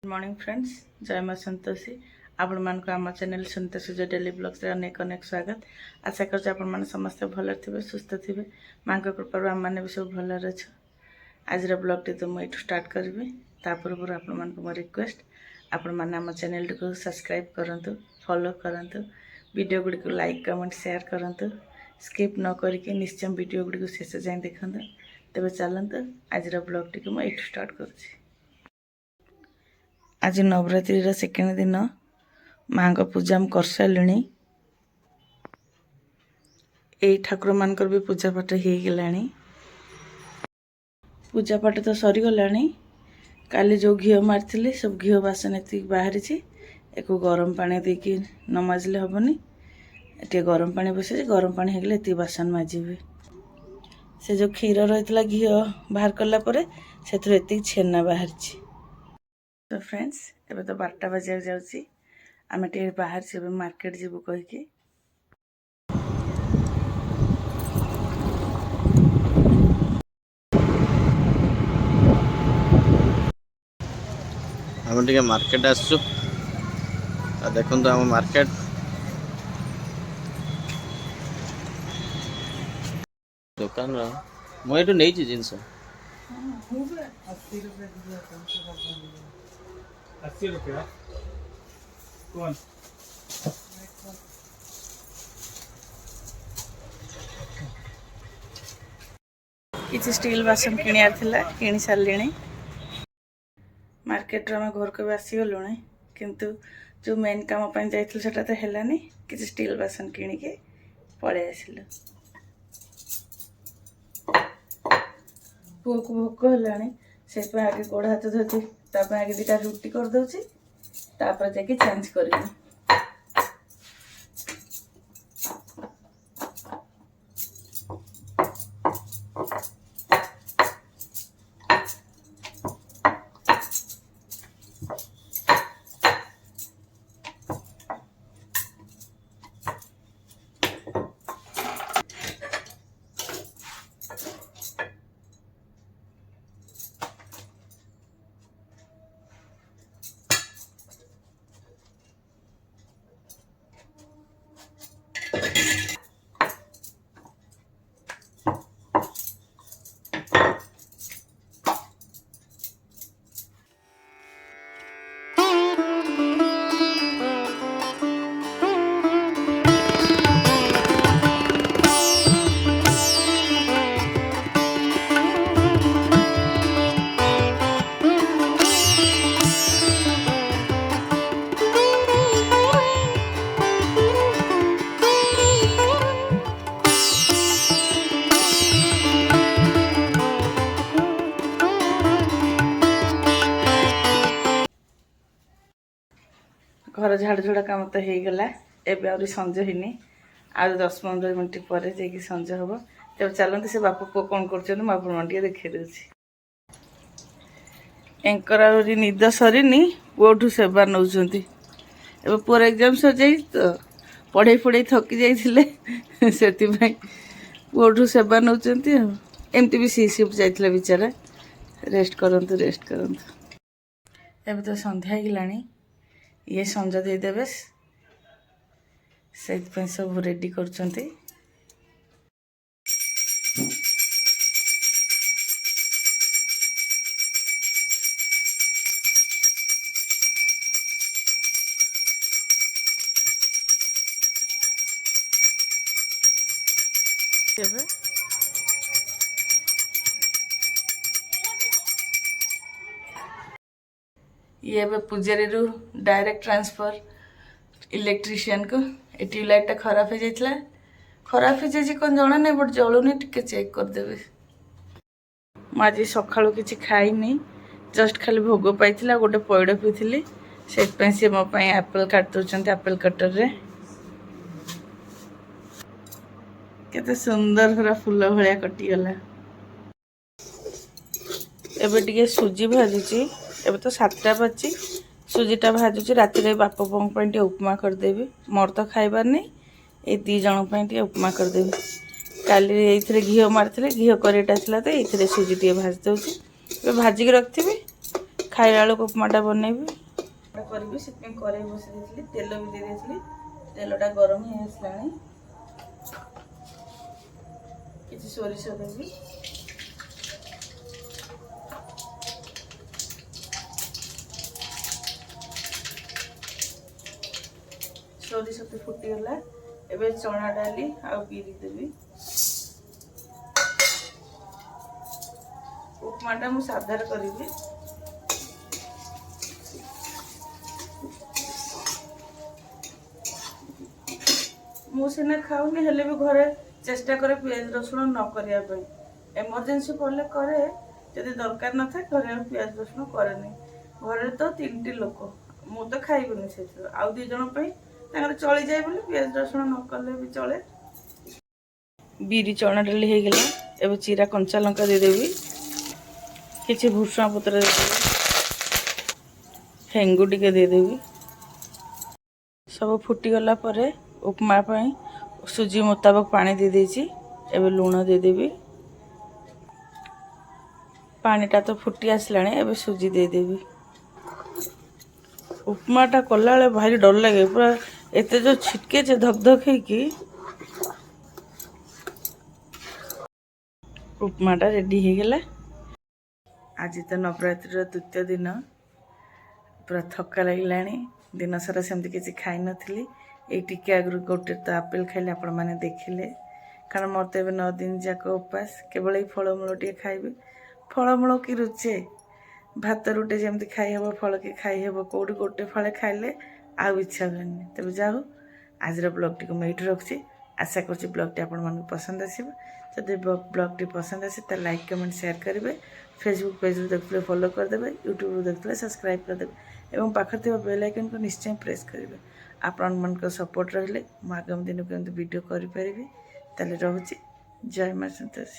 Good morning friends, जय माँ संतोषी। आपण मान आम चैनल संतोषी जो डेली ब्लॉग्स अनेक अनेक स्वागत। आशा कर आपण समस्ते भल थे, सुस्थ थे। माँ कृपा आम मैंने भी सब भल अच्छे। आज ब्लॉग तो मुझे स्टार्ट करी। पूर्व आपण मो रिक्वेस्ट, आपण मैंने आम चैनल को सब्सक्राइब करूँ, फॉलो करूँ, वीडियो गुड़ी को लाइक कमेंट शेयर करूँ। स्किप न करके निश्चय वीडियो गुड़ी को शेष जाए देखते। तेज चलते आज ब्लॉग टी मुझे स्टार्ट करुँच। आज नवरात्रि सेकेंड दिन माँ को पूजा कर सारे। यही ठाकुर मानकर भी पूजा पाठ हो गला। पूजा पाठ तो सरीगला। काली जो घी मारी सब घी बासन ये बाहरी एक गरम पानी देकी न माजिले हेनी। ये गरम पानी बस गरम पानी होगले ये बासन माजिबे। से जो क्षीर रही घी बाहर कलापर से छेना बाहरी। तो फ्रेंड्स एबे तो 12टा बजे जाऊँगी। आम टे बाहर से मार्केट जीवु कहीकि हम टे मार्केट आसु। देखो तो आम मार्केट दुकान मुझे नहीं जिनस 80 रुपया कौन किसी स्टील बासन किणियार थिला किणी सारलिणी। मार्केट में घर को भी आसीगलु किंतु जो मेन काम पर जाइथिलु सेटा तो हेलानी। किसी स्टील बासन किणिके पळे आसिलु। पुओ को भोक हेलानी से आगे गोड़ हाथ धोती आगे 2टा रुटी कर दउची तापर जाके चेंज करिनी। घर झाड़झुड़ा काम तो हो गला। एबे आउरी संज हिनी आ 10-15 मिनट पर जाकि संज हम। तब चलते से बापा पुओ कौन कर मुझे देखे दूसरी। एंकर आउरी निद सरीनी पुओठू सेवा नौ। पुअर एग्जाम सर तो पढ़े पढ़े थकी जाते से पुओठू सेवा नौ। एमती भी सी शिफ्ट जाइए बेचारा। रेस्ट करंतु रेस्ट करंतु। एबे तो संध्या गलानी। ये संज देदेवे से सब रेडी कर। ये पूजारी रू डायरेक्ट ट्रांसफर इलेक्ट्रीशियन को। ये ट्यूबलाइटा खराब हो जाता। खराब हो जाए कौन जना नहीं बट जलूनी टे चेक करदेवे। मुझे सका कि खाई जस्ट खाली भोग पाई गोटे पैड़ पीली से मो एप्पल काट दौरान एप्पल कटर रे। केते सुंदर पूरा फूल भाया कटिगला। एबे टिके सुजी भाजुची। एबे तो 7टा बची सुजीटा भाजुची। राति बापा टे उपमा करदेवी। मोर तो खाइबार नहीं ये 2 जन टे उपमा करदेवी। काली ये घी मारी घी करेटा तो ये सुजी टे भाजी दे भाजिक रखी ଖାଇଲା ବେଳକୁ ଉପମାଟା ବନେଇବି କରିବି। ସେଥିପାଇଁ କରେଇ ବସାଇ ଦେଇଥିଲି, ତେଲ ବି ଦେଇ ଦେଇଥିଲି। ତେଲଟା ଗରମ ହେଇ ଆସିଲାଣି। କିଛି ସୋରିଷ ଦେବି। ସୋରିଷ ତ ଫୁଟିଗଲା। ଏବେ ଚଣା ଡାଲି ଆଉ ବିରି ଦେବି। ଉପମାଟା ମୁଁ ସାଧାରେ କରିବି। ମୁଁ ସିନା ଖାଉନି, ହେଲେ ବି ଘରେ ଚେଷ୍ଟା କରେ ପିଆଜ ରସୁଣ ନ କରିବା ପାଇଁ। ଏମର୍ଜେନ୍ସି ପଡ଼ିଲେ କରେ, ଯଦି ଦରକାର ନଥାଏ ଘରେ ଆଉ ପିଆଜ ରସୁଣ କରେନି। ଘରେ ତ 3ଟି ଲୋକ, ମୁଁ ତ ଖାଇବିନି ସେଥିରୁ। ଆଉ 2 ଜଣ ପାଇଁ ତାଙ୍କର ଚଳିଯାଏ ବୋଲି ପିଆଜ ରସୁଣ ନ କଲେ ବି ଚଳେ। ବିରି ଚଣା ଡାଲି ହେଇଗଲା। ଏବେ ଚିରା କଞ୍ଚା ଲଙ୍କା ଦେଇଦେବି। କିଛି ଭୃଷୁଙ୍ଗା ପତ୍ର ଦେଇଦେବି। ହେଙ୍ଗୁ ଟିକେ ଦେଇଦେବି। ସବୁ ଫୁଟିଗଲା ପରେ ଉପମା ପାଇଁ ସୁଜି ମୁତାବକ ପାଣି ଦେଇ ଦେଇଛି। ଏବେ ଲୁଣ ଦେଇଦେବି। ପାଣିଟା ତ ଫୁଟି ଆସିଲାଣି। ଏବେ ସୁଜି ଦେଇଦେବି। ଉପମାଟା କଲାବେଳେ ଭାରି ଡର ଲାଗେ, ପୁରା ଏତେ ଯୋଉ ଛିଟକେ ଯେ ଧକ୍ ଧକ୍ ହେଇକି। ଉପମାଟା ରେଡ଼ି ହେଇଗଲା। ଆଜି ତ ନବରାତ୍ରିର 2ୟ ଦିନ। ପୁରା ଥକା ଲାଗିଲାଣି। ଦିନ ସାରା ସେମିତି କିଛି ଖାଇନଥିଲି। ଏଇ ଟିକେ ଆଗରୁ ଗୋଟେ ତ ଆପେଲ୍ ଖାଇଲେ, ଆପଣମାନେ ଦେଖିଲେ। କାରଣ ମୋର ତ ଏବେ 9 ଦିନ ଯାକ ଉପାସ। କେବଳ ଏଇ ଫଳମୂଳ ଟିକେ ଖାଇବି। ଫଳମୂଳ କି ରୁଚେ? ଭାତ ରୁଟି ଯେମିତି ଖାଇହେବ, ଫଳ କି ଖାଇହେବ, କେଉଁଠି ଗୋଟେ ଫଳେ ଖାଇଲେ ଆଉ ଇଚ୍ଛା ହୁଏନି। ତେବେ ଯା ହଉ, ଆଜିର ବ୍ଲଗ୍ଟିକୁ ମୁଁ ଏଇଠି ରଖୁଛି। ଆଶା କରୁଛି ବ୍ଲଗ୍ଟି ଆପଣମାନଙ୍କୁ ପସନ୍ଦ ଆସିବ। ଯଦି ବ୍ଲଗ୍ଟି ପସନ୍ଦ ଆସେ ତାହେଲେ ଲାଇକ୍ କମେଣ୍ଟ ସେୟାର କରିବେ। ଫେସବୁକ୍ ପେଜ୍ରୁ ଦେଖୁଥିଲେ ଫଲୋ କରିଦେବେ। ୟୁଟ୍ୟୁବ୍ରୁ ଦେଖୁଥିଲେ ସବସ୍କ୍ରାଇବ୍ କରିଦେବେ ଏବଂ ପାଖରେ ଥିବା ବେଲ୍ ଆଇକନ୍କୁ ନିଶ୍ଚୟ ପ୍ରେସ୍ କରିବେ। ଆପଣମାନଙ୍କ ସପୋର୍ଟ ରହିଲେ ମୁଁ ଆଗାମୀ ଦିନକୁ ଏମିତି ଭିଡ଼ିଓ କରିପାରିବି। ତାହେଲେ ରହୁଛି। ଜୟ ମା ସନ୍ତୋଷୀ।